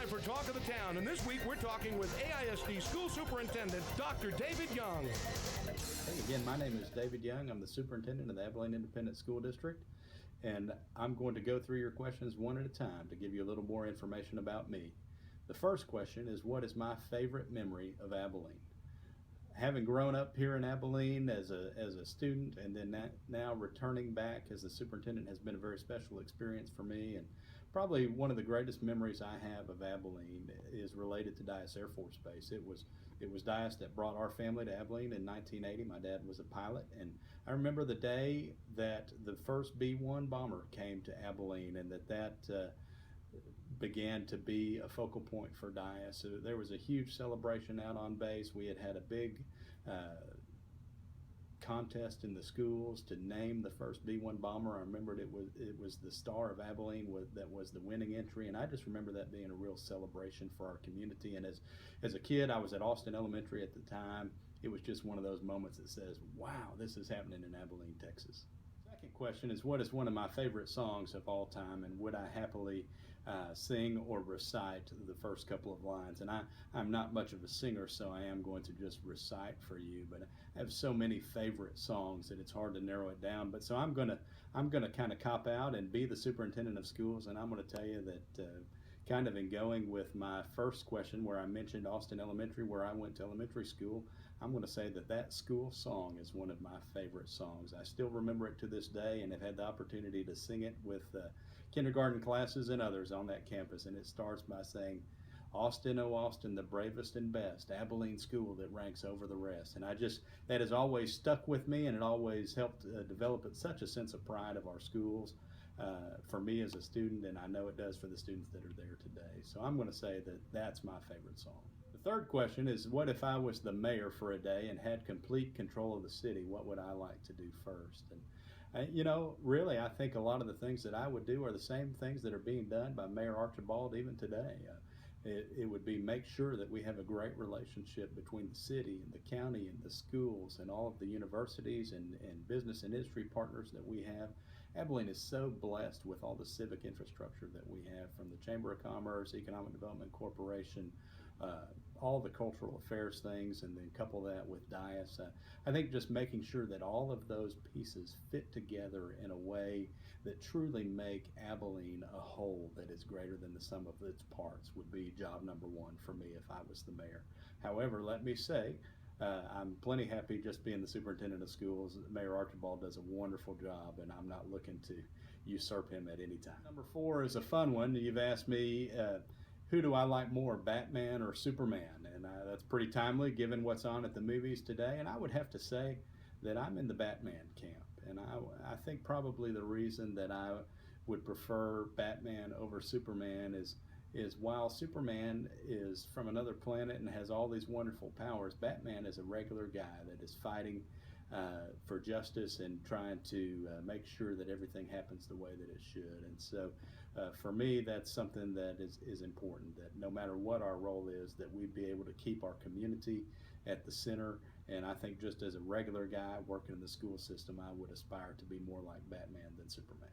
time for Talk of the Town, and this week we're talking with AISD School Superintendent Dr. David Young. Hey, again, my name is David Young. I'm the superintendent of the Abilene Independent School District, and I'm going to go through your questions one at a time to give you a little more information about me. The first question is, what is my favorite memory of Abilene? Having grown up here in Abilene as a student and then now returning back as the superintendent has been a very special experience for me, and probably one of the greatest memories I have of Abilene is related to Dyess Air Force Base. It was Dyess that brought our family to Abilene in 1980. My dad was a pilot, and I remember the day that the first B1 Bomber came to Abilene, and that began to be a focal point for Dyess. So there was a huge celebration out on base. We had a big contest in the schools to name the first B1 Bomber. I remembered it was the Star of Abilene that was the winning entry, and I just remember that being a real celebration for our community. And as a kid, I was at Austin Elementary at the time. It was just one of those moments that says, wow, this is happening in Abilene, Texas. Second question is, what is one of my favorite songs of all time, and would I happily sing or recite the first couple of lines? And I'm not much of a singer, so I am going to just recite for you, but I have so many favorite songs that it's hard to narrow it down. But so I'm gonna kind of cop out and be the superintendent of schools, and I'm going to tell you that kind of in going with my first question where I mentioned Austin Elementary, where I went to elementary school, I'm going to say that school song is one of my favorite songs. I still remember it to this day and have had the opportunity to sing it with kindergarten classes and others on that campus, and it starts by saying, Austin, oh Austin, the bravest and best, Abilene school that ranks over the rest. And that has always stuck with me, and it always helped develop such a sense of pride of our schools for me as a student, and I know it does for the students that are there today. So I'm going to say that that's my favorite song. The third question is, what if I was the mayor for a day and had complete control of the city? What would I like to do first? And really, I think a lot of the things that I would do are the same things that are being done by Mayor Archibald even today. It would be make sure that we have a great relationship between the city and the county and the schools and all of the universities and business and industry partners that we have. Abilene is so blessed with all the civic infrastructure that we have, from the Chamber of Commerce, Economic Development Corporation, all the cultural affairs things, and then couple that with Dyess. I think just making sure that all of those pieces fit together in a way that truly make Abilene a whole that is greater than the sum of its parts would be job number one for me if I was the mayor. However, let me say, I'm plenty happy just being the superintendent of schools. Mayor Archibald does a wonderful job, and I'm not looking to usurp him at any time. Number 4 is a fun one. You've asked me, who do I like more, Batman or Superman? And that's pretty timely given what's on at the movies today. And I would have to say that I'm in the Batman camp. And I think probably the reason that I would prefer Batman over Superman is while Superman is from another planet and has all these wonderful powers, Batman is a regular guy that is fighting for justice and trying to make sure that everything happens the way that it should. And so for me, that's something that is important, that no matter what our role is, that we be able to keep our community at the center. And I think just as a regular guy working in the school system, I would aspire to be more like Batman than Superman.